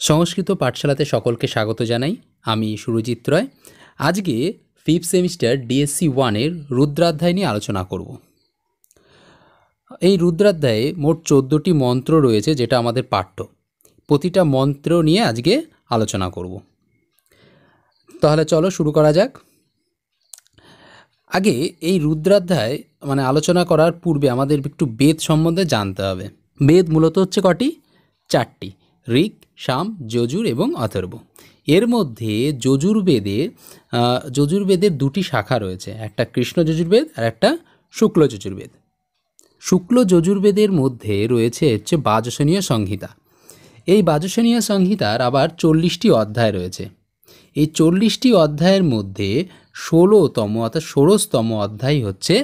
সংস্কৃত পাঠশালাতে সকলকে স্বাগত জানাই। আমি সুরজিৎ রয়। আজকে 5th সেমিস্টার ডিএসসি 1-এর রুদ্রাধ্যায় নিয়ে আলোচনা করব। এই রুদ্রাধ্যায়ে মোট 14টি মন্ত্র রয়েছে, যেটা আমাদের পাঠ্য। প্রতিটা মন্ত্র নিয়ে আজকে আলোচনা করব। তাহলে চলো শুরু করা যাক। আগে এই রুদ্রাধ্যায় আলোচনা করার পূর্বে আমাদের একটু বেদ সম্বন্ধে জানতে হবে। বেদ মূলত হচ্ছে কটি? 4টি: ঋক, সাম, যজুর এবং অথর্ব। এর মধ্যে যজুর্বেদের 2টি শাখা রয়েছে, একটা কৃষ্ণ যজুর্বেদ আর একটা শুক্ল যজুর্বেদ। শুক্ল যজুর্বেদের মধ্যে রয়েছে বাজসেনীয় সংহিতা। এই বাজসেনীয় সংহিতার আবার 40টি অধ্যায় রয়েছে। এই 40টি অধ্যায়ের মধ্যে 16তম অধ্যায় হচ্ছে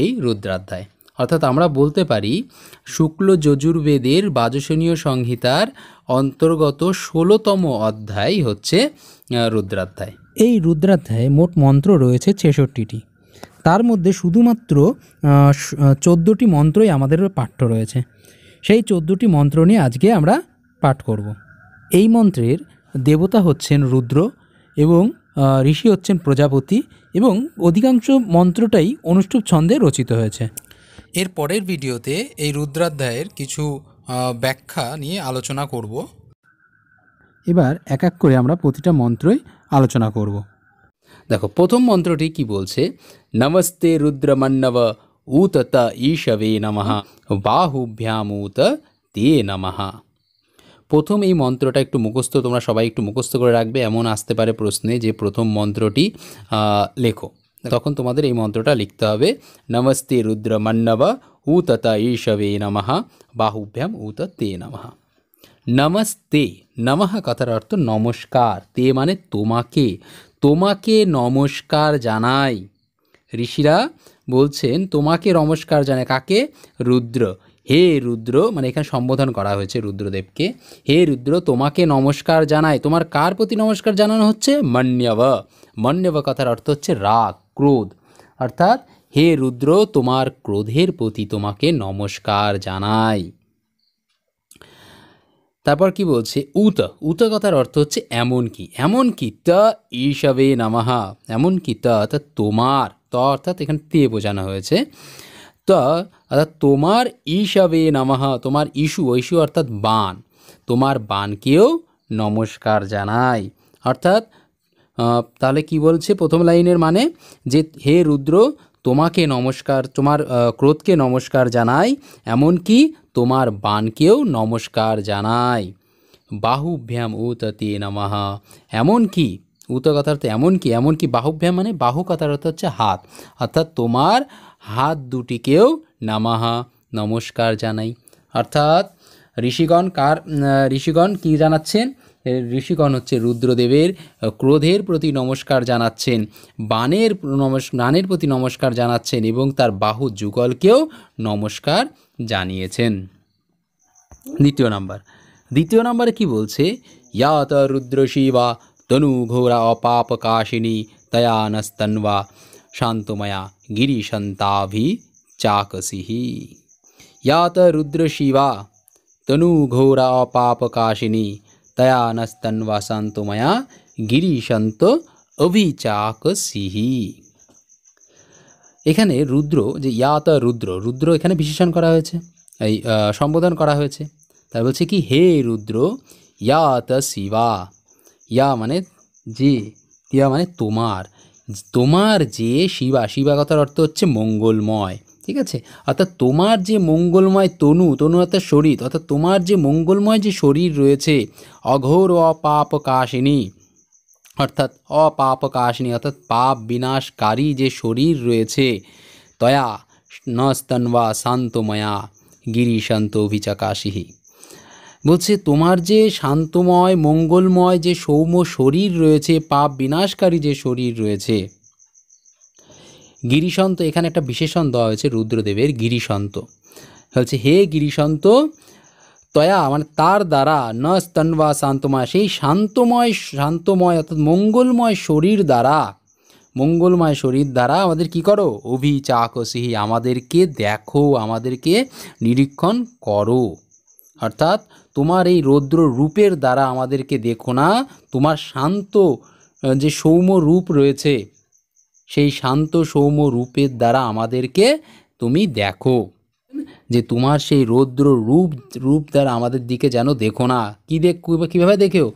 এই রুদ্রাধ্যায়। অর্থাৎ আমরা বলতে পারি শুক্ল যজুর্বেদের বাজসেনীয় সংহিতার অন্তর্গত 16তম অধ্যায় হচ্ছে রুদ্রাধ্যায়। এই রুদ্রাধ্যায়ে মোট মন্ত্র রয়েছে 66টি। তার মধ্যে শুধুমাত্র 14টি মন্ত্রই আমাদের পাঠ্য রয়েছে। সেই 14টি মন্ত্র নিয়ে আজকে আমরা পাঠ করব। এই মন্ত্রের দেবতা হচ্ছেন রুদ্র এবং ঋষি হচ্ছেন প্রজাপতি, এবং অধিকাংশ মন্ত্রটাই অনুষ্টুপ ছন্দে রচিত হয়েছে। এর পরের ভিডিওতে এই রুদ্রাধ্যায়ের কিছু ব্যাখ্যা নিয়ে আলোচনা করব। এবার এক এক করে আমরা প্রতিটা মন্ত্রই আলোচনা করব। দেখো, প্রথম মন্ত্রটি কি বলছে? নমস্তে রুদ্রমন্নব উতত ঈশবে নমঃ বাহুভ্যামূত তে নমঃ। প্রথম এই মন্ত্রটা একটু মুখস্থ, তোমরা সবাই একটু মুখস্থ করে রাখবে। এমন আসতে পারে প্রশ্নে যে প্রথম মন্ত্রটি লেখো, তখন তোমাদের এই মন্ত্রটা লিখতে হবে। নমস্তে রুদ্রমন্নব উতত ঈশবে নমঃ বাহুভ্যাম উত তে নমঃ। নমস্তে, নমঃ কথার অর্থ নমস্কার, তে মানে তোমাকে, তোমাকে নমস্কার জানাই। ঋষিরা বলছেন তোমাকে নমস্কার জানায়। কাকে? রুদ্র। হে রুদ্র, এখানে সম্বোধন করা হয়েছে রুদ্রদেবকে। হে রুদ্র, তোমাকে নমস্কার জানাই। তোমার কার প্রতি নমস্কার জানানো হচ্ছে? মন্যব। মন্যব কথার অর্থ হচ্ছে রাগ, ক্রোধ। অর্থাৎ হে রুদ্র, তোমার ক্রোধের প্রতি তোমাকে নমস্কার জানাই। তারপর কি বলছে? উত। উত কথার অর্থ হচ্ছে এমন কি। এমন কি ত ঈশবে নমঃ। এমন কি ত অর্থাৎ তোমার, ত অর্থাৎ এখানে তে বোঝানো হয়েছে। ত অর্থাৎ তোমার ঈশবে নমঃ, তোমার ইস্যু অর্থাৎ বাণ, তোমার বাণকেও নমস্কার জানাই। অর্থাৎ তাহলে কি বলছে প্রথম লাইনের মানে? যে হে রুদ্র, তোমাকে নমস্কার, তোমার ক্রোধকে নমস্কার জানাই, এমনকি তোমার বাণকেও নমস্কার জানাই। বাহুভ্যাম উত তে নমঃ। এমনকি, উত কথার অর্থ এমনকি, এমনকি বাহুভ্যাম মানে বাহু কথার অর্থ হচ্ছে হাত, অর্থাৎ তোমার হাত দুটিকেও নমঃ নমস্কার জানাই। অর্থাৎ ঋষিগণ কি জানাচ্ছেন? ঋষিগণ হচ্ছে রুদ্রদেবের ক্রোধের প্রতি নমস্কার জানাচ্ছেন, বাণের প্রতি নমস্কার জানাচ্ছেন, এবং তার বাহু যুগলকেও নমস্কার জানিয়েছেন। দ্বিতীয় নম্বরে কি বলছে? ইয়াত রুদ্র শিবা তনু ঘোরা অপাপকাশিনী তয়া নস্তন্বা শান্তময়া গিরিশন্তাভি চাকসিহি। ইয়াত রুদ্র শিবা তনু ঘোরা অপাপকাশিনী তয়া নস্তন্বা শান্তময়া গিরিশন্ত অভিচাকসিহি। এখানে রুদ্র, যে ইয়াত রুদ্র এখানে বিশেষণ করা হয়েছে, এই সম্বোধন করা হয়েছে। তাই বলছে কি, হে রুদ্র, ইয়াত শিবা। ইয়া মানে যে, ইয়া মানে তোমার, তোমার যে শিবা কথার অর্থ হচ্ছে মঙ্গলময়। ঠিক আছে? অর্থাৎ তোমার যে মঙ্গলময় তনু অর্থাৎ শরীর, অর্থাৎ তোমার যে মঙ্গলময় যে শরীর রয়েছে, অঘোর অপাপকাশিনী অর্থাৎ অর্থাৎ পাপ বিনাশকারী যে শরীর রয়েছে, তয়া নস্তন্বা শান্তময়া গিরিশান্ত অভিচাকাশিহি। বলছে তোমার যে শান্তময় মঙ্গলময় যে সৌম্য শরীর রয়েছে, পাপ বিনাশকারী যে শরীর রয়েছে, গিরিশন্ত, এখানে একটা বিশেষণ দেওয়া হয়েছে রুদ্রদেবের, গিরিশন্ত। বলছে হে গিরিশন্ত, তয়া মানে তার দ্বারা, ন স্তন্বা শান্তময়, সেই শান্তময় অর্থাৎ মঙ্গলময় শরীর দ্বারা আমাদের কি করো? অভিচাকসিহি, আমাদেরকে দেখো, আমাদেরকে নিরীক্ষণ করো। অর্থাৎ তোমার এই রৌদ্র রূপের দ্বারা আমাদেরকে দেখো না, তোমার শান্ত যে সৌম্য রূপ রয়েছে সেই শান্ত সৌম্য রূপের দ্বারা আমাদেরকে তুমি দেখো, যে তোমার সেই রৌদ্র রূপ দ্বারা আমাদের দিকে যেন দেখো না। কীভাবে দেখেও?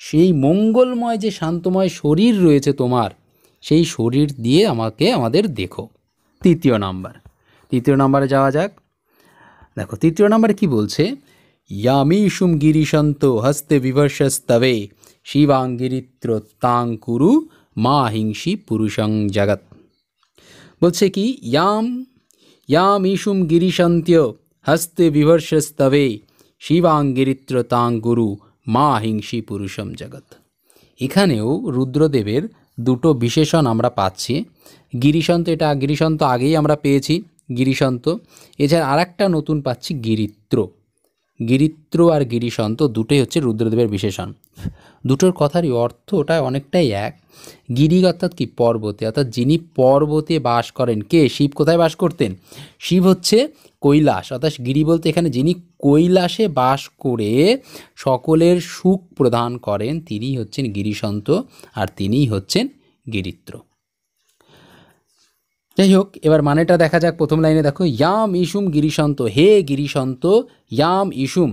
সেই মঙ্গলময় যে শান্তময় শরীর রয়েছে তোমার, সেই শরীর দিয়ে আমাদের দেখো। তৃতীয় নাম্বারে যাওয়া যাক। দেখো তৃতীয় নাম্বারে কি বলছে, ইয়ামিষুম গিরিশন্ত হস্তে বিভর্ষস্তবে শিবাঙ্গিরিত্র তাং কুরু মা হিংসি পুরুষং জগৎ। বলছে কি, ইয়ামিষুম গিরিশন্ত্য হস্তে বিভর্ষস্তবে শিবাঙ্গিরিত্র তাং গুরু মা হিংসি পুরুষম জগৎ। এখানেও রুদ্রদেবের দুটো বিশেষণ আমরা পাচ্ছি। গিরিশন্ত, এটা গিরিশন্ত আগেই আমরা পেয়েছি, গিরিশন্ত। এছাড়া আর একটা নতুন পাচ্ছি গিরিত্র আর গিরিশন্ত, দুটোই হচ্ছে রুদ্রদেবের বিশেষণ। দুটোর কথারই অর্থ ওটা অনেকটাই এক। গিরি অর্থাৎ কি? পর্বতে, অর্থাৎ যিনি পর্বতে বাস করেন। কে? শিব কোথায় বাস করতেন? শিব হচ্ছে কৈলাস, অর্থাৎ গিরি বলতে এখানে যিনি কৈলাসে বাস করে সকলের সুখ প্রদান করেন তিনি হচ্ছেন গিরিশন্ত, আর তিনিই হচ্ছেন গিরিত্র। যাই হোক, এবার মানেটা দেখা যাক। প্রথম লাইনে দেখো, ইয়াম ইসুম গিরিশন্ত, হে গিরিশন্ত। ইয়াম ইসুম,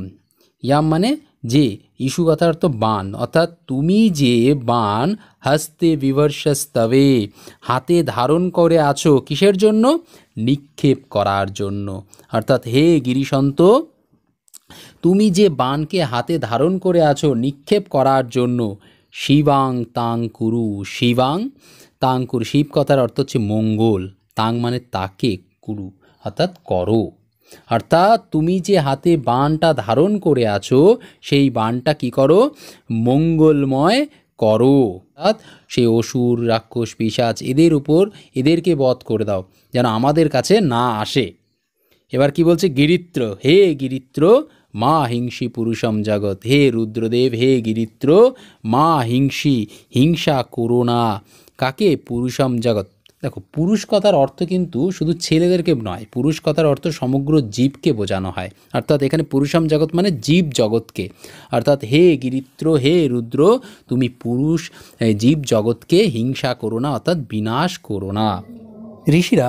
ইয়াম মানে যে, ইস্যু কথার অর্থ বান, অর্থাৎ তুমি যে বান, হস্তে বিভর্ষস্তবে হাতে ধারণ করে আছো, কিসের জন্য? নিক্ষেপ করার জন্য। অর্থাৎ হে গিরিশন্ত, তুমি যে বানকে হাতে ধারণ করে আছো নিক্ষেপ করার জন্য, শিবাং তাং কুরু, শিবাং তাং কুরু, শিব কথার অর্থ হচ্ছে মঙ্গল, তাং মানে তাকে, কুরু অর্থাৎ করো। অর্থাৎ তুমি যে হাতে বানটা ধারণ করে আছো সেই বানটা কি করো? মঙ্গলময় করো। অর্থাৎ সেই অসুর, রাক্ষস, পিশাচ এদেরকে বধ করে দাও, যেন আমাদের কাছে না আসে। এবার কি বলছে? গিরিত্র, হে গিরিত্র, মা হিংসি পুরুষম জগৎ। হে রুদ্রদেব, হে গিরিত্র, মা হিংসা করো না। কাকে? পুরুষম জগৎ। দেখো, পুরুষ কথার অর্থ কিন্তু শুধু ছেলেদেরকে নয়, পুরুষ কথার অর্থ সমগ্র জীবকে বোঝানো হয়। অর্থাৎ এখানে পুরুষম জগৎ মানে জীব জগৎকে। অর্থাৎ হে গিরিত্র, হে রুদ্র, তুমি পুরুষ জীব জগৎকে হিংসা করো না, অর্থাৎ বিনাশ করো না। ঋষিরা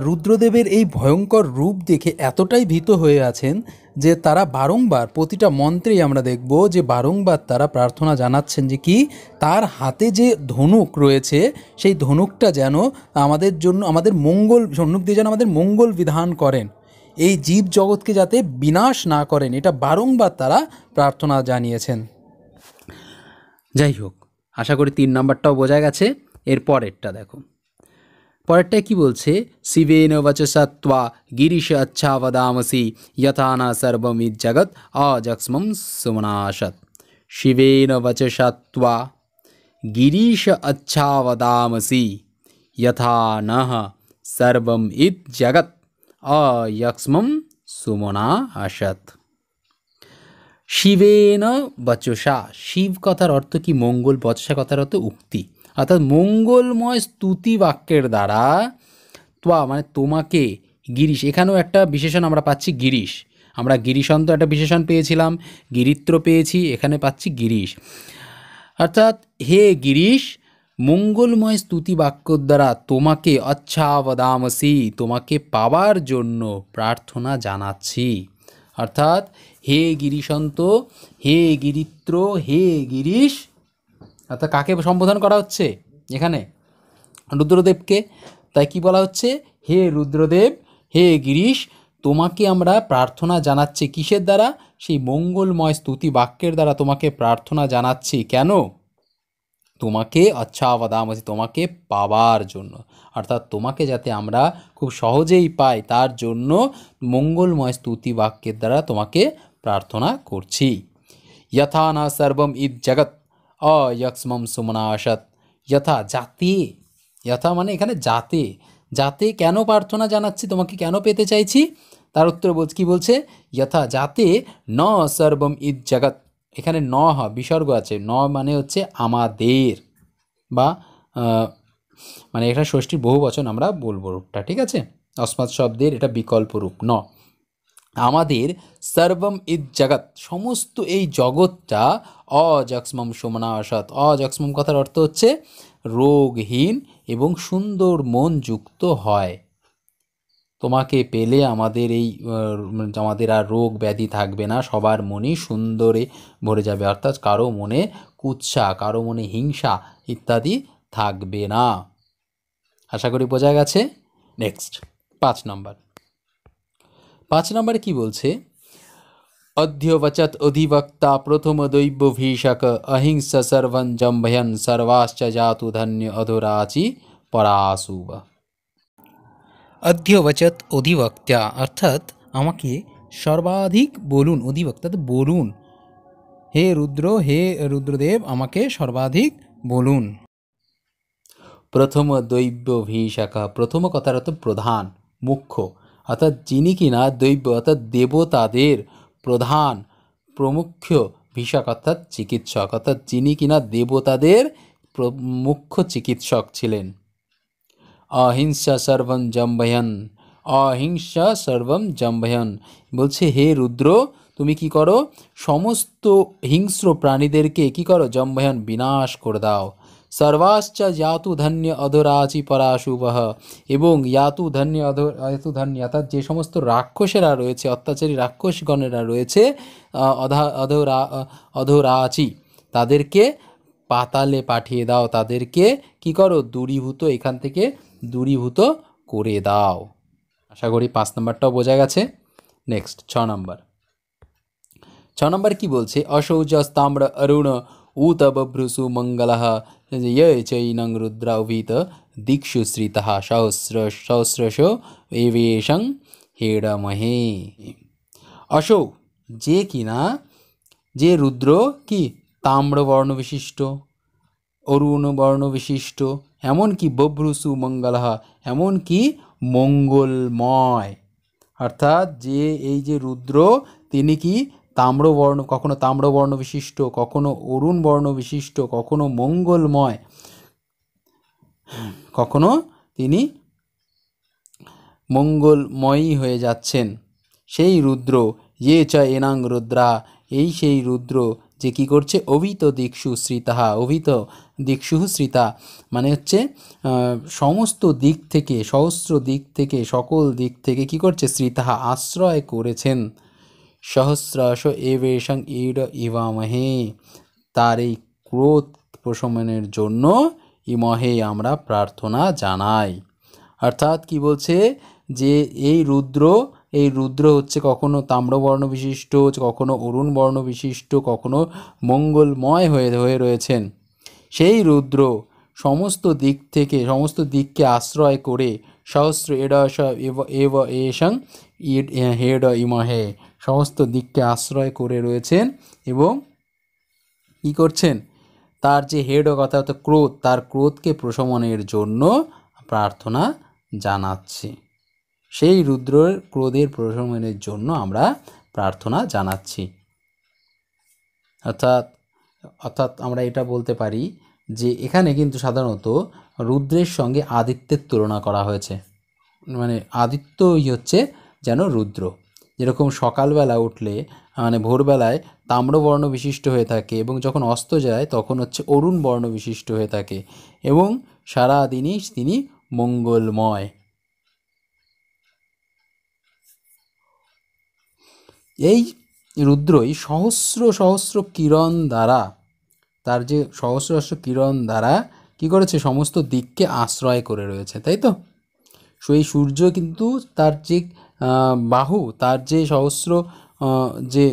রুদ্রদেবের এই ভয়ঙ্কর রূপ দেখে এতটাই ভীত হয়ে আছেন যে তারা বারংবার, প্রতিটা মন্ত্রেই আমরা দেখব যে বারংবার তারা প্রার্থনা জানাচ্ছেন যে কি, তার হাতে যে ধনুক রয়েছে সেই ধনুকটা যেন আমাদের জন্য, আমাদের মঙ্গল, ধনুক দিয়ে যেন আমাদের মঙ্গল বিধান করেন, এই জীব জগৎকে যাতে বিনাশ না করেন, এটা বারংবার তারা প্রার্থনা জানিয়েছেন। যাই হোক, আশা করি 3 নাম্বারটাও বোঝা গেছে। এর পরেরটা দেখো, পরেরটায় কি বলছে? শিবেন বচসা গিরিশ আচ্ছা বদামসি যথা না সর্বমিদ জগৎ অজক্ষ্মম সুমনাশত। শিবেন বচসা গিরিশ আচ্ছা বদামসি যথা নঃ সর্বম ইদ জগৎ অয়ক্ষ্মম সুমনাশত। শিবেন বচসা, শিব কথার অর্থ কি? মঙ্গল। বচসা কথার অর্থ উক্তি, অর্থাৎ মঙ্গলময় স্তুতি বাক্যের দ্বারা, মানে তোমাকে, গিরিশ, এখানেও একটা বিশেষণ আমরা পাচ্ছি গিরিশ। আমরা গিরিশন্ত একটা বিশেষণ পেয়েছিলাম, গিরিত্র পেয়েছি, এখানে পাচ্ছি গিরিশ। অর্থাৎ হে গিরিশ, মঙ্গলময় স্তুতি বাক্যর দ্বারা তোমাকে আচ্ছা বদামসি, তোমাকে পাবার জন্য প্রার্থনা জানাচ্ছি। অর্থাৎ হে গিরিশন্ত, হে গিরিত্র, হে গিরিশ, অর্থাৎ কাকে সম্বোধন করা হচ্ছে এখানে? রুদ্রদেবকে। তাই কি বলা হচ্ছে? হে রুদ্রদেব, হে গিরিশ, তোমাকে আমরা প্রার্থনা জানাচ্ছি কিসের দ্বারা? সেই মঙ্গলময় স্তুতি বাক্যের দ্বারা তোমাকে প্রার্থনা জানাচ্ছি। কেন? তোমাকে আচ্ছা বাদামসি, তোমাকে পাবার জন্য, অর্থাৎ তোমাকে যাতে আমরা খুব সহজেই পাই তার জন্য মঙ্গলময় স্তুতি বাক্যের দ্বারা তোমাকে প্রার্থনা করছি। যথা না সর্বম ইদ জগৎ অয়ক্ষ্মম সুমনাশত। যথা, যাতে, যথা মানে এখানে যাতে, যাতে কেন প্রার্থনা জানাচ্ছি, তোমাকে কেন পেতে চাইছি? তার উত্তর কি বলছে? যথা, যাতে ন সর্বম ইদ জগৎ, এখানে ন বিসর্গ আছে, ন মানে হচ্ছে আমাদের, বা মানে এটা ষষ্ঠীর বহু বচন আমরা বলবো রূপটা, ঠিক আছে? অস্মাৎ শব্দের এটা বিকল্প রূপ ন। আমাদের সর্বম ইদ জগৎ সমস্ত এই জগৎটা অযক্ষ্মম সোমনাশত। অযক্ষ্মম কথার অর্থ হচ্ছে রোগহীন এবং সুন্দর মন যুক্ত হয়। তোমাকে পেলে আমাদের এই আমাদের আর রোগ ব্যাধি থাকবে না, সবার মনই সুন্দরে ভরে যাবে, অর্থাৎ কারো মনে কুৎসা, কারো মনে হিংসা ইত্যাদি থাকবে না। আশা করি বোঝা গেছে। নেক্সট 5 নম্বর। 5 নম্বরে কি বলছে? অধ্যবচত অধিবক্তা প্রথম দৈব্য ভীষক অহিংসা সর্বং জম্ভয়ন সর্বাশ্চ জাতু ধন্য অধুরাচি পরাশুভ। অধ্যবচত অধিবক্তা অর্থাৎ আমাকে সর্বাধিক বলুন, অধিবক্তা তো বলুন, হে রুদ্র, হে রুদ্রদেব আমাকে সর্বাধিক বলুন। প্রথম দৈব্য ভীষকা, প্রথম কথার অর্থ প্রধান, মুখ্য, অর্থাৎ যিনি কিনা দৈব্য অর্থাৎ দেবতাদের প্রধান, প্রমুখ্য, ভীষক অর্থাৎ চিকিৎসক, অর্থাৎ যিনি কিনা দেবতাদের মুখ্য চিকিৎসক ছিলেন। অহিংসা সর্বম জম্ভয়ন, অহিংসা সর্বম জম্ভয়ন বলছে হে রুদ্র তুমি কি করো? সমস্ত হিংস্র প্রাণীদেরকে কি করো? জম্ভয়ন বিনাশ করে দাও। সর্বাশ্চ ইয়াতু ধন্য অধরাচি পরাশুভঃ, এবং ইয়াতু ধন্য ইয়াতু ধন্য অর্থাৎ যে সমস্ত রাক্ষসেরা রয়েছে, অত্যাচারী রাক্ষসগণেরা রয়েছে, অধরাচি তাদেরকে পাতালে পাঠিয়ে দাও, তাদেরকে কি করো? দূরীভূত, এখান থেকে দূরীভূত করে দাও। আশা করি 5 নম্বরটাও বোঝা গেছে। নেক্সট 6 নম্বর। 6 নম্বর কি বলছে? অসৌজস্তাম্র অরুণ ऊत बभ्रुसु मंगलः ये चैनं रुद्रावीत दीक्षु श्रितः सहस्रशो एवेशं हेडमहे। অশৌ যে কিনা, যে রুদ্র কি তাম্র বর্ণ বিশিষ্ট, অরুণ বর্ণ বিশিষ্ট, এমনকি বভ্রুসু মঙ্গলহ এমনকি মঙ্গলময়, অর্থাৎ যে এই যে রুদ্র তিনি কি তাম্রবর্ণ, কখনো তাম্রবর্ণ বিশিষ্ট, কখনো অরুণ বর্ণ বিশিষ্ট, কখনো মঙ্গলময়, কখনো তিনি মঙ্গলময়ী হয়ে যাচ্ছেন। সেই রুদ্র ইয়ে চ এনাং রুদ্রা, এই সেই রুদ্র যে কি করছে? অভিত দিক্ষু শ্রিতাহা, অভিত দিক্ষু শ্রিতা মানে হচ্ছে সমস্ত দিক থেকে, সহস্র দিক থেকে, সকল দিক থেকে কি করছে? শ্রিতাহা আশ্রয় করেছেন। সহস্রাশ এবেশং ইড ইবামহে, তার এই ক্রোধ প্রশমনের জন্য ইমহে আমরা প্রার্থনা জানাই। অর্থাৎ কি বলছে? যে এই রুদ্র হচ্ছে কখনো তাম্রবর্ণ বিশিষ্ট, কখনো অরুণ বর্ণ বিশিষ্ট, কখনো মঙ্গলময় হয়ে রয়েছেন। সেই রুদ্র সমস্ত দিক থেকে, সমস্ত দিককে আশ্রয় করে সহস্র এডস এব এশং হেড ইমহে, সমস্ত দিককে আশ্রয় করে রয়েছেন এবং কি করছেন? তার যে হেড কথা হতো ক্রোধ, তার ক্রোধকে প্রশমনের জন্য প্রার্থনা জানাচ্ছি। সেই রুদ্রের ক্রোধের প্রশমনের জন্য আমরা প্রার্থনা জানাচ্ছি। অর্থাৎ আমরা এটা বলতে পারি যে এখানে কিন্তু সাধারণত রুদ্রের সঙ্গে আদিত্যের তুলনা করা হয়েছে, মানে আদিত্যই হচ্ছে যেন রুদ্র। যেরকম সকালবেলা উঠলে মানে ভোরবেলায় তাম্রবর্ণ বিশিষ্ট হয়ে থাকে এবং যখন অস্ত যায় তখন হচ্ছে অরুণ বর্ণ বিশিষ্ট হয়ে থাকে এবং সারা দিনই তিনি মঙ্গলময়। এই রুদ্রই সহস্র সহস্র কিরণ দ্বারা, তার যে সহস্র সহস্র কিরণ দ্বারা কি করেছে? সমস্ত দিককে আশ্রয় করে রয়েছে, তাই তো? এই সূর্য কিন্তু তার যে বাহু, তার যে সহস্র যে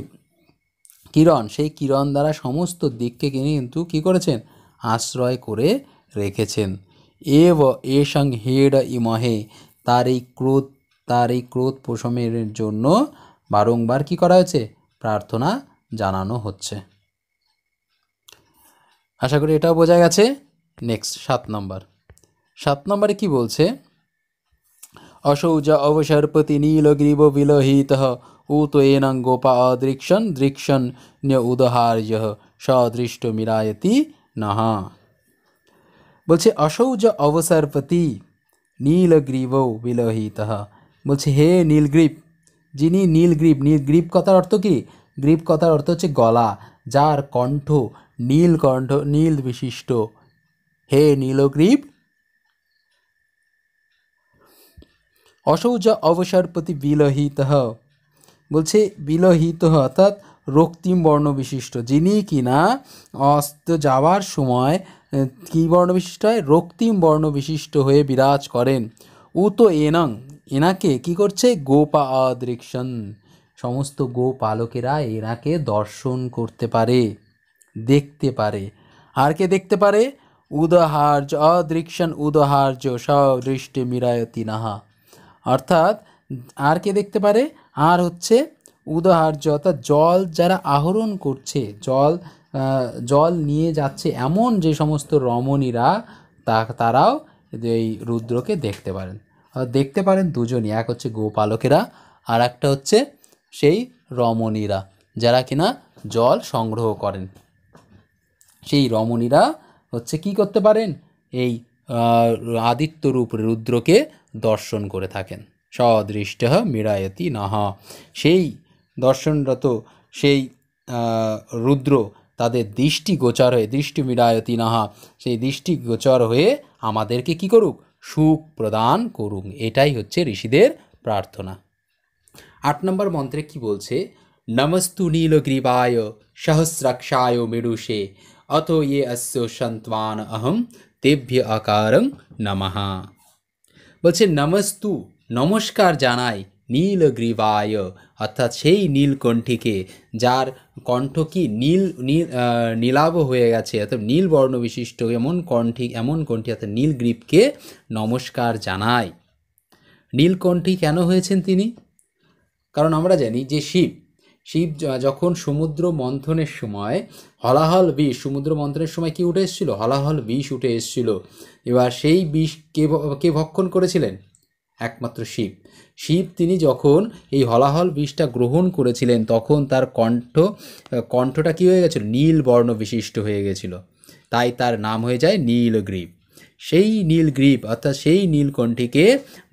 কিরণ, সেই কিরণ দ্বারা সমস্ত দিককে কিন্তু কী করেছেন? আশ্রয় করে রেখেছেন। এব এসং হেড ইমহে, তার এই ক্রোধ প্রশমের জন্য বারংবার কি করা হয়েছে? প্রার্থনা জানানো হচ্ছে। আশা করি এটাও বোঝা গেছে। নেক্সট 7 নম্বর। 7 নম্বরে কি বলছে? অসৌজ অবসর্পতি নীলগ্রীব বিলোহিত উত এনং গোপা দৃক্ষণ ন্য উদহার্য সদৃষ্ট মিরায়তি নহ। বলছে অসৌজ অবসর্পতি নীলগ্রীব বিলোহিত, বলছে হে নীলগ্রীব যিনি নীলগ্রীব, নীলগ্রীব কথার অর্থ কি? গ্রীব কথার অর্থ হচ্ছে গলা, যার কণ্ঠ নীলকণ্ঠ, নীল বিশিষ্ট। হে নীলগ্রীব, অসৌজ অবসরপতি বিলোহিত, বলছে বিলোহিত অর্থাৎ রক্তিম বর্ণ বিশিষ্ট, যিনি কিনা অস্ত যাওয়ার সময় কী বর্ণ বিশিষ্ট হয়? রক্তিম বর্ণ বিশিষ্ট হয়ে বিরাজ করেন। উত এনং, এনাকে কি করছে? গোপা অদৃক্ষণ, সমস্ত গোপালকেরা এনাকে দর্শন করতে পারে, দেখতে পারে। আর কে দেখতে পারে? উদহার্য অদৃক্ষণ উদহার্য সদৃষ্টে মিরায়তি নাহা, অর্থাৎ আর কে দেখতে পারে? আর হচ্ছে উদাহার্য অর্থাৎ জল যারা আহরণ করছে, জল নিয়ে যাচ্ছে এমন যে সমস্ত রমণীরা, তারাও এই রুদ্রকে দেখতে পারেন। দেখতে পারেন দুজনই, এক হচ্ছে গোপালকেরা আর একটা হচ্ছে সেই রমণীরা যারা কিনা জল সংগ্রহ করেন। সেই রমণীরা হচ্ছে কি করতে পারেন? এই আদিত্যরূপ রুদ্রকে দর্শন করে থাকেন। সদৃষ্ট মিরায়তি নহ, সেই দর্শনরত সেই রুদ্র তাদের দৃষ্টি গোচর হয়ে, দৃষ্টি মিরায়তি নহ, সেই দৃষ্টি গোচর হয়ে আমাদেরকে কি করুক? সুখ প্রদান করুক। এটাই হচ্ছে ঋষিদের প্রার্থনা। 8 নম্বর মন্ত্রে কি বলছে? নমস্তু নীলগ্রীবায় সহস্রাক্ষায় মেরুষে অথ ইয়ে অস্য সন্ত্বান অহম তেভ্য আকারং নমঃ। বলছে নমস্তু, নমস্কার জানাই, নীলগ্রীবায় অর্থাৎ সেই নীলকণ্ঠীকে, যার কণ্ঠ কি নীলাভ হয়ে গেছে, অর্থাৎ নীল বর্ণ বিশিষ্ট এমন কণ্ঠী অর্থাৎ নীলগ্রীবকে নমস্কার জানাই। নীলকণ্ঠী কেন হয়েছেন তিনি? কারণ আমরা জানি যে শিব যখন সমুদ্র মন্থনের সময় হলাহল বিষ, সমুদ্র মন্থনের সময় কি উঠে এসেছিল? হলাহল বিষ উঠে এসেছিল। এবার সেই বিষ কে ভক্ষণ করেছিলেন? একমাত্র শিব তিনি যখন এই হলাহল বিষটা গ্রহণ করেছিলেন তখন তার কণ্ঠটা কী হয়ে গেছিল? নীল বর্ণ বিশিষ্ট হয়ে গেছিল, তাই তার নাম হয়ে যায় নীলগ্রীব। সেই নীলগ্রীব অর্থাৎ সেই নীলকণ্ঠীকে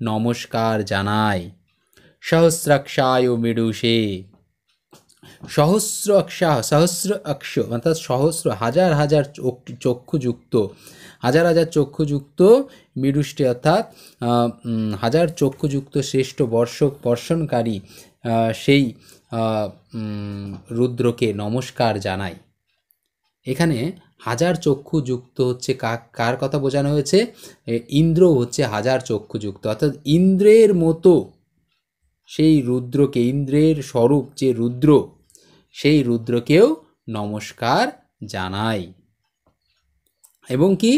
নমস্কার জানাই। সহস্রাক্ষায় মেরুষে, সহস্র অক্ষ অর্থাৎ সহস্র হাজার হাজার চক্ষুযুক্ত, হাজার হাজার চক্ষুযুক্ত মেরুষ্টে অর্থাৎ হাজার চক্ষুযুক্ত শ্রেষ্ঠ বর্ষণকারী সেই রুদ্রকে নমস্কার জানাই। এখানে হাজার চক্ষুযুক্ত হচ্ছে কার কথা বোঝানো হয়েছে? ইন্দ্র হচ্ছে হাজার চক্ষুযুক্ত, অর্থাৎ ইন্দ্রের মতো সেই রুদ্রকে, ইন্দ্রের স্বরূপ যে রুদ্র, সেই রুদ্রকেও নমস্কার জানাই। এবং কি?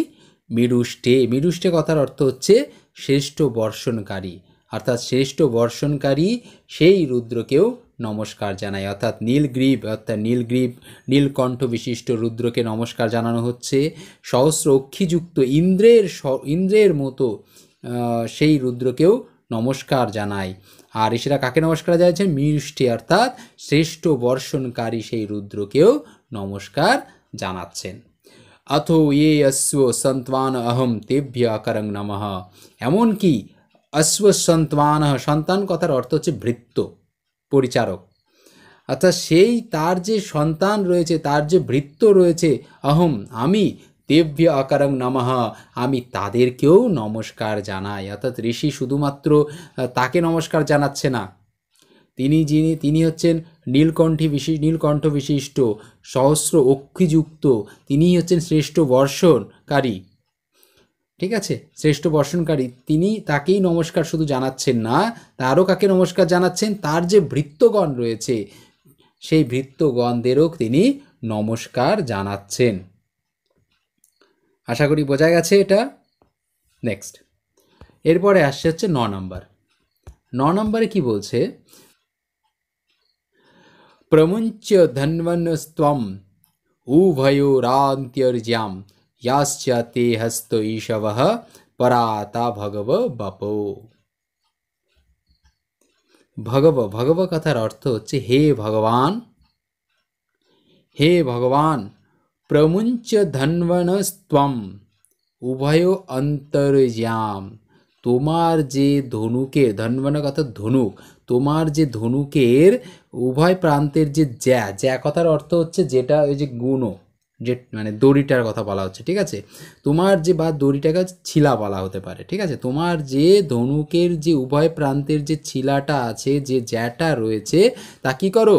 মেরুষ্টে কথার অর্থ হচ্ছে শ্রেষ্ঠ বর্ষণকারী, অর্থাৎ শ্রেষ্ঠ বর্ষণকারী সেই রুদ্রকেও নমস্কার জানাই। অর্থাৎ নীলকণ্ঠ বিশিষ্ট রুদ্রকে নমস্কার জানানো হচ্ছে। সহস্র অক্ষিযুক্ত ইন্দ্রের মতো সেই রুদ্রকেও নমস্কার জানাই। আর ঋষিরা কাকে নমস্কার জানাচ্ছেন? মেরুষ্টে অর্থাৎ শ্রেষ্ঠ বর্ষণকারী সেই রুদ্রকেও নমস্কার জানাচ্ছেন। অথো ইয়ে অশ্ব সন্ত্বান অহম তেভ্য আকারং নমঃ। এমনকি অশ্ব সন্ত্বান, সন্তান কথার অর্থ হচ্ছে ভৃত্য, পরিচারক, অর্থাৎ সেই তার যে সন্তান রয়েছে, তার যে ভৃত্য রয়েছে, অহম আমি, তেভ্য আকারং নমঃ আমি তাদেরকেও নমস্কার জানাই। অর্থাৎ ঋষি শুধুমাত্র তাকে নমস্কার জানাচ্ছে না, তিনি হচ্ছেন নীলকণ্ঠ বিশিষ্ট সহস্র অক্ষিযুক্ত, তিনিই হচ্ছেন শ্রেষ্ঠ বর্ষণকারী। ঠিক আছে, শ্রেষ্ঠ বর্ষণকারী তিনি, তাকেই নমস্কার শুধু জানাচ্ছেন না, তারও কাকে নমস্কার জানাচ্ছেন? তার যে ভৃত্যগণ রয়েছে সেই ভৃত্যগণদেরও তিনি নমস্কার জানাচ্ছেন। আশা করি বোঝা গেছে এটা। নেক্সট, এরপরে আসছে হচ্ছে 9 নম্বর। 9 নম্বরে কি বলছে? প্রমুঞ্চ ধন্বনস্ত্বম উভয়োরান্ত্যর্যাম ইয়াশ্চ তে হস্ত ঈশবঃ পরাতা ভগব বপো। ভগব কথার অর্থ হচ্ছে হে ভগবান, হে ভগবান, প্রমুঞ্চ ধন্বনস্ত্বম উভয় অন্তর্যাম, তোমার যে ধনুকের, ধন্বনের কথা ধনুক, তোমার যে ধনুকের উভয় প্রান্তের যে জ্যা কথার অর্থ হচ্ছে যেটা ওই যে গুণো, যে মানে দড়িটার কথা বলা হচ্ছে, ঠিক আছে। তোমার যে বা দড়িটাকে ছিলা বলা হতে পারে, ঠিক আছে। তোমার যে ধনুকের যে উভয় প্রান্তের যে ছিলাটা আছে, যে জ্যাটা রয়েছে, তা কী করো,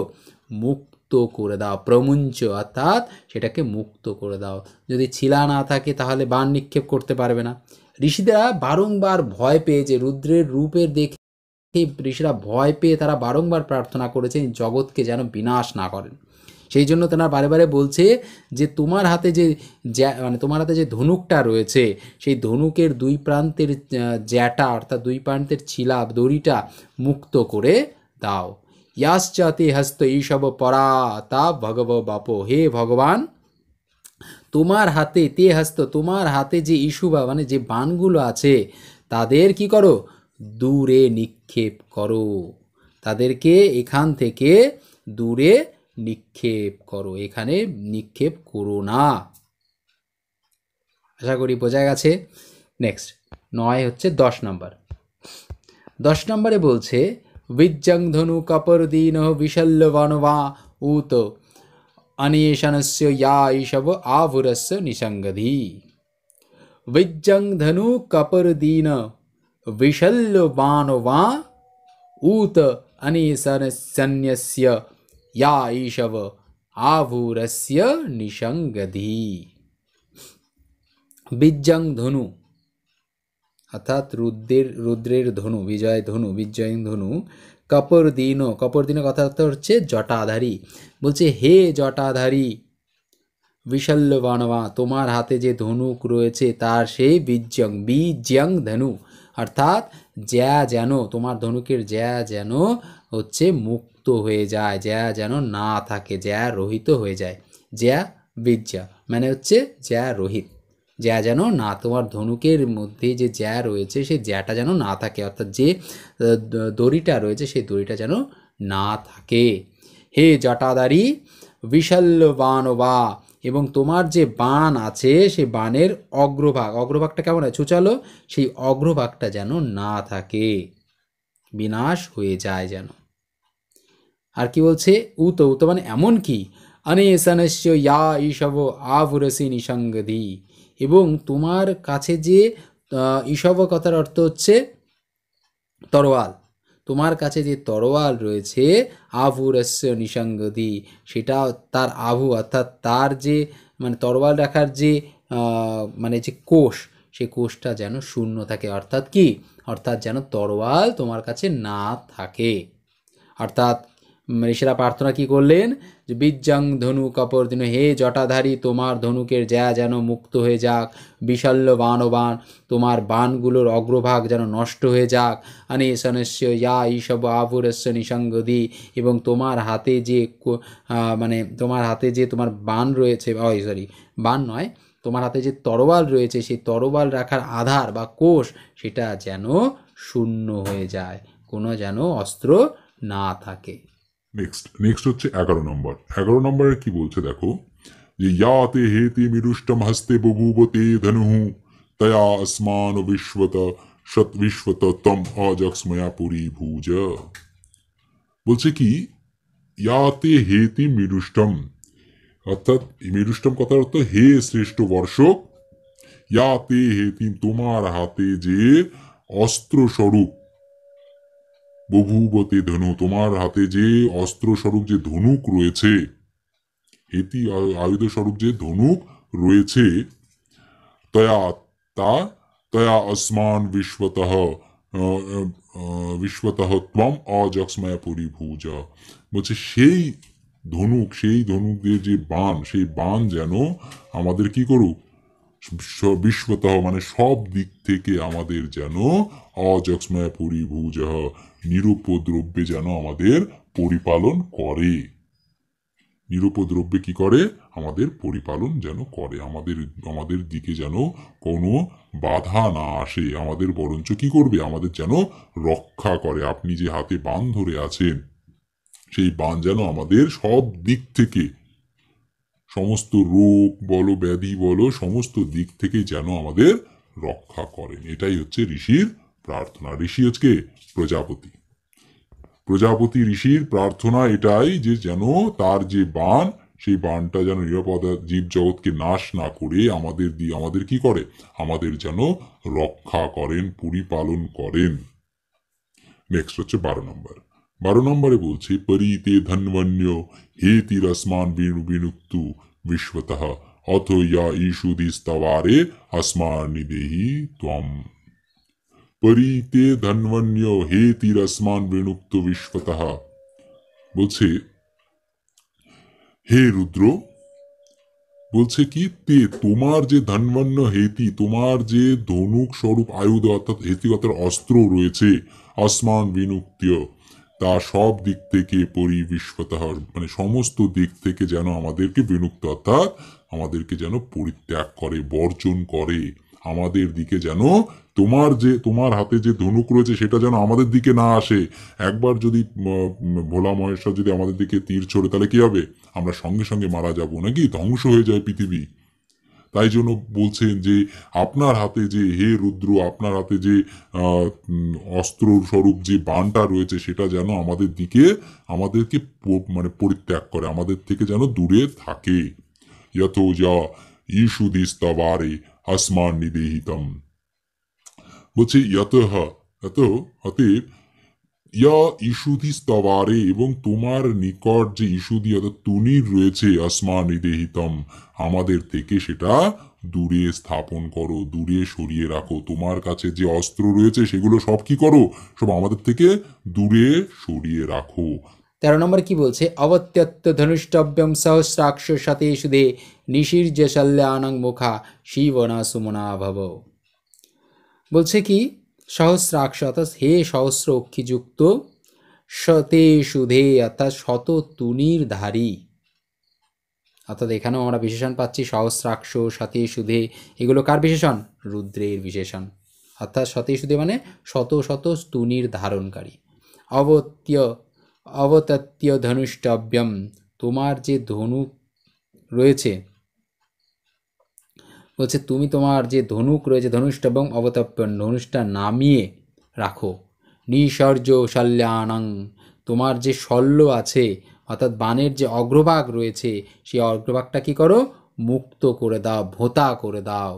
মুক্ত করে দাও, প্রমুঞ্চ, অর্থাৎ সেটাকে মুক্ত করে দাও। যদি ছিলা না থাকে তাহলে বাণ নিক্ষেপ করতে পারবে না। ঋষিরা বারংবার ভয় পেয়ে, যে রুদ্রের রূপের দেখে ঋষিরা ভয় পেয়ে তারা বারংবার প্রার্থনা করেছেন জগৎকে যেন বিনাশ না করেন। সেই জন্য তারা বারে বারে বলছে যে তোমার হাতে যে মানে তোমার হাতে যে ধনুকটা রয়েছে, সেই ধনুকের দুই প্রান্তের জ্যাটা অর্থাৎ দুই প্রান্তের ছিলা দড়িটা মুক্ত করে দাও। ইয়াশ্চাতে হস্ত এইসব পরা তা ভগব বাপ, হে ভগবান, তোমার হাতে তে হস্ত, তোমার হাতে যে ইস্যুবা মানে যে বাণগুলো আছে তাদের কি করো, দূরে নিক্ষেপ করো, তাদেরকে এখান থেকে দূরে নিক্ষেপ করো, এখানে নিক্ষেপ করো না। আশা করি বোঝা গেছে। নেক্সট 9 হচ্ছে 10 নম্বর। 10 নম্বরে বলছে বিজ্জং ধনু কপরদীন বিশল্যবানবা উত অনিশনস্য ইয়া ঈশব আভুরস্য নিসঙ্গধি। বিজ্জং ধনু কপরদীন বিশল্যবানবা উত অনিশনস্য ইয়া ঈশব আভুরস্য নিসঙ্গধি। বিজ্জং ধনু অর্থাৎ রুদ্রের ধনু, বিজয় ধনু, বিজয় ধনু, কপরদীন, কপরদীন কথা হচ্ছে জটাধারী। বলছে হে জটাধারী, বিশল্যবানবা, তোমার হাতে যে ধনুক রয়েছে তার সেই বিজ্জং ধনু, অর্থাৎ জ্যা যেন, তোমার ধনুকের জ্যা যেন হচ্ছে মুক্ত হয়ে যায়, জ্যা যেন না থাকে, জ্যা রহিত হয়ে যায়। জ্যা বিজ্জা মানে হচ্ছে জ্যা রহিত, জ্যা যেন না, তোমার ধনুকের মধ্যে যে জ্যা রয়েছে সেই জ্যাটা যেন না থাকে, অর্থাৎ যে দড়িটা রয়েছে সেই দড়িটা যেন না থাকে। হে জটাধারী বিশল্যবানবা, এবং তোমার যে বাণ আছে সেই বাণের অগ্রভাগ, অগ্রভাগটা কেমন হয়, ছুচালো, সেই অগ্রভাগটা যেন না থাকে, বিনাশ হয়ে যায় যেন। আর কি বলছে, উত মানে এমন কি, অনেশনস্য ইয়া ঈশব আভুরসি নিসঙ্গধি, এবং তোমার কাছে যে ঈশব কথার অর্থ হচ্ছে তরোয়াল, তোমার কাছে যে তরোয়াল রয়েছে, আভুরস্য নিসঙ্গধি, সেটা তার আভু অর্থাৎ তার যে মানে তরোয়াল রাখার যে মানে যে কোষ, সেই কোষটা যেন শূন্য থাকে, অর্থাৎ কি, অর্থাৎ যেন তরোয়াল তোমার কাছে না থাকে। অর্থাৎ ঋষিরা প্রার্থনা কি করলেন, যে বিজ্জং ধনু কপরদীন, হে জটাধারী, তোমার ধনুকের জ্যা যেন মুক্ত হয়ে যাক, বিশল্য বানবান, তোমার বাণগুলোর অগ্রভাগ যেন নষ্ট হয়ে যাক, অনিশনস্য ইয়া ঈশব আভুরস্য নিসঙ্গধি, এবং তোমার হাতে যে মানে তোমার হাতে যে তোমার বাণ রয়েছে, বাণ নয়, তোমার হাতে যে তরোয়াল রয়েছে সেই তরোয়াল রাখার আধার বা কোষ সেটা যেন শূন্য হয়ে যায়, কোনো যেন অস্ত্র না থাকে। নেক্সট হচ্ছে 11 নম্বর। 11 নম্বরে কি বলছে দেখো, যে ইয়াতে হেতি মিরুষ্টম হস্তে বভূবতে ধনুঃ তয়া আসমান বিশ্বত তম অজক্সময়া পুরী ভুজ। বলছে কি, ইয়াতে হেতি মিরুষ্টম, অর্থাৎ মিরুষ্টম কথার অর্থ হে শ্রেষ্ঠ বর্ষক, ইয়াতে হেতি তোমার হাতে যে অস্ত্র স্বরূপ, বভূবতে ধনু তোমার হাতে যে অস্ত্র স্বরূপ যে ধনুক রয়েছে, হেতি আয়ুধ স্বরূপ যে ধনুক রয়েছে, তয়া তা তয়া আসমান বিশ্বতঃ ত্বম অজক্সময়া পরিভূজ। বলছে সেই ধনুকের যে বাণ, সেই বাণ যেন আমাদের কি করুক, বিশ্বতঃ মানে সব দিক থেকে আমাদের যেন অজক্সময়া পরিভূজ, নিরুপদ্রব্যে যেন আমাদের পরিপালন করে, নিরুপদ্রব্যে কি করে, আমাদের পরিপালন যেন করে, আমাদের দিকে যেন কোনো বাধা না আসে, আমাদের বরঞ্চ কি করবে, আমাদের যেন রক্ষা করে। আপনি যে হাতে বাণ ধরে আছেন, সেই বাণ যেন আমাদের সব দিক থেকে, সমস্ত রোগ বলো ব্যাধি বলো সমস্ত দিক থেকে যেন আমাদের রক্ষা করেন। এটাই হচ্ছে ঋষির প্রার্থনা। ঋষি আজকে প্রজাপতি। প্রজাপতি ঋষির প্রার্থনা এটাই যে যেন তার যে বাণ, সেই বাণটা যেন নিরাপদ জীব জগৎকে নাশ না করে আমাদের কি করে, আমাদের যেন রক্ষা করেন, পরিপালন করেন। নেক্সট হচ্ছে 12 নম্বর। 12 নম্বরে বলছে পরিতে ধন্বন্য হেতি রসমান বিনুক্তু বিশ্বতঃ অথ ইয়া ঈশুদিস্তবারে আসমানি দেহি ত্বম। পরিতে ধন্বন্য হেতি রসমান বিনুক্ত বিশ্বতঃ, বলছে হে রুদ্র, বলছে কি তে তোমার যে ধন্বন্য হেতি, তোমার যে ধনুক স্বরূপ আয়ুধ অর্থাৎ হেতিগতের অস্ত্র রয়েছে, আসমান বিনুক্তীয়, তা সব দিক থেকে পরিবিশ্বতঃ মানে সমস্ত দিক থেকে যেন আমাদেরকে বিনুক্ত অর্থাৎ আমাদেরকে যেন পরিত্যাগ করে, বর্জন করে, আমাদের দিকে যেন তোমার হাতে যে ধনুক রয়েছে সেটা যেন আমাদের দিকে না আসে। একবার যদি ভোলা মহেশ্বর যদি আমাদের দিকে তীর ছোড়ে তাহলে কি হবে, আমরা সঙ্গে সঙ্গে মারা যাব নাকি, ধ্বংস হয়ে যায় পৃথিবী। তাই জন্য বলছেন যে আপনার হাতে যে, হে রুদ্র, আপনার হাতে যে অস্ত্র স্বরূপ যে বাণটা রয়েছে সেটা যেন আমাদেরকে মানে পরিত্যাগ করে, আমাদের থেকে যেন দূরে থাকে। যত যা ঈশুদিস্তবারে আসমান নিদেহিতম, বলছে অতএব ইয়া ঈশুধি স্তবারে, এবং তোমার নিকট যে ঈশুদি অর্থাৎ তুনির রয়েছে, আসমান নিদেহিতম, আমাদের থেকে সেটা দূরে স্থাপন করো, দূরে সরিয়ে রাখো। তোমার কাছে যে অস্ত্র রয়েছে সেগুলো সব কি করো, সব আমাদের থেকে দূরে সরিয়ে রাখো। 13 নম্বর কি বলছে, অবত্যত্ত ধনুষ্টব্যম সহস্রাক্ষ সাথে সুধে নিশির যে শল্যানং মুখা শিবনা সুমনা ভব। বলছে কি সহস্রাক্ষ অর্থাৎ হে সহস্র অক্ষিযুক্ত, শতে সুধে অর্থাৎ শত তুনির ধারী, অর্থাৎ এখানেও আমরা বিশেষণ পাচ্ছি সহস্রাক্ষ, শতে সুধে, এগুলো কার বিশেষণ, রুদ্রের বিশেষণ। অর্থাৎ শতে সুধে মানে শত শত তুনির ধারণকারী। অবতত্য ধনুষ্টব্যম, তোমার যে ধনুক রয়েছে, বলছে তুমি তোমার যে ধনুক রয়েছে, ধনুষ্টব্যম অবতপ্যন, ধনুষটা নামিয়ে রাখো। নিসর্জ শল্যানং, তোমার যে শল্য আছে অর্থাৎ বাণের যে অগ্রভাগ রয়েছে সেই অগ্রভাগটা কি করো, মুক্ত করে দাও, ভোঁতা করে দাও।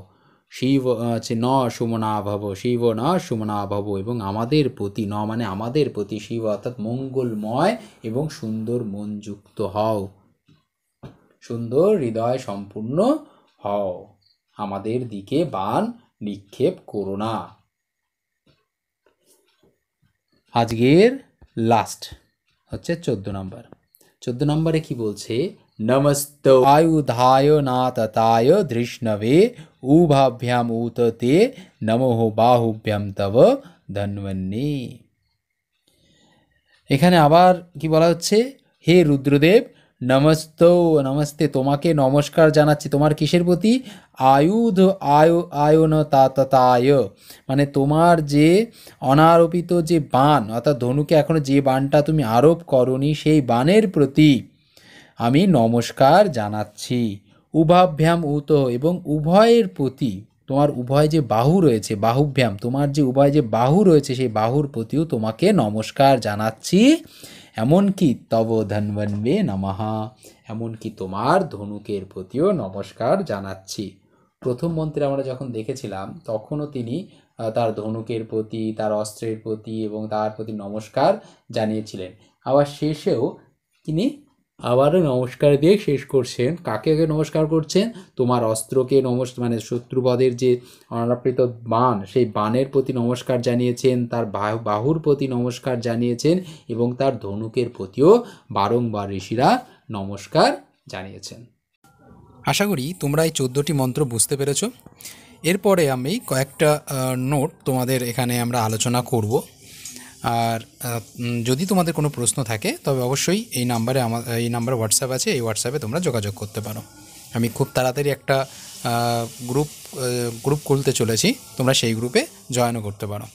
শিব আছে ন সুমনা ভব, শিব ন সুমনা ভব, এবং আমাদের প্রতি, ন মানে আমাদের প্রতি, শিব অর্থাৎ মঙ্গলময় এবং সুন্দর মনযুক্ত হও, সুন্দর হৃদয় সম্পূর্ণ হও, আমাদের দিকে বাণ নিক্ষেপ করো না। আজকের লাস্ট হচ্ছে 14 নম্বর। 14 নম্বরে কি বলছে, নমস্ত আয়ুধায় নাততায় ধৃষ্ণবে উভাভ্যাম উততে নমঃ বাহুভ্যাম তব ধন্বন্যে। এখানে আবার কি বলা হচ্ছে, হে রুদ্রদেব, নমস্তে, তোমাকে নমস্কার জানাচ্ছি, তোমার কিসের প্রতি, আয়ন তাতায়, মানে তোমার যে অনারোপিত যে বাণ অর্থাৎ ধনুকে এখনো যে বাণটা তুমি আরোপ করনি সেই বাণের প্রতি আমি নমস্কার জানাচ্ছি। উভাভ্যাম উত, এবং উভয়ের প্রতি, তোমার উভয় যে বাহু রয়েছে, বাহুভ্যাম, তোমার যে উভয় যে বাহু রয়েছে সেই বাহুর প্রতিও তোমাকে নমস্কার জানাচ্ছি। এমনকি তব ধন্বন্বে নমঃ, এমনকি তোমার ধনুকের প্রতিও নমস্কার জানাচ্ছি। প্রথম মন্ত্রে আমরা যখন দেখেছিলাম তখনও তিনি তার ধনুকের প্রতি, তার অস্ত্রের প্রতি এবং তার প্রতি নমস্কার জানিয়েছিলেন। আবার শেষেও তিনি আবারও নমস্কার দিয়ে শেষ করছেন। কাকে নমস্কার করছেন, তোমার অস্ত্রকে মানে শত্রুবধের যে অনাবৃত বাণ সেই বাণের প্রতি নমস্কার জানিয়েছেন, তার বাহুর প্রতি নমস্কার জানিয়েছেন এবং তার ধনুকের প্রতিও বারংবার ঋষিরা নমস্কার জানিয়েছেন। আশা করি তোমরা এই 14টি মন্ত্র বুঝতে পেরেছ। এরপরে আমি কয়েকটা নোট তোমাদের এখানে আমরা আলোচনা করব। আর যদি তোমাদের কোনো প্রশ্ন থাকে তবে অবশ্যই এই নাম্বারে হোয়াটসঅ্যাপ আছে, এই হোয়াটসঅ্যাপে তোমরা যোগাযোগ করতে পারো। আমি খুব তাড়াতাড়ি একটা গ্রুপ খুলতে চলেছি, তোমরা সেই গ্রুপে জয়েনও করতে পারো।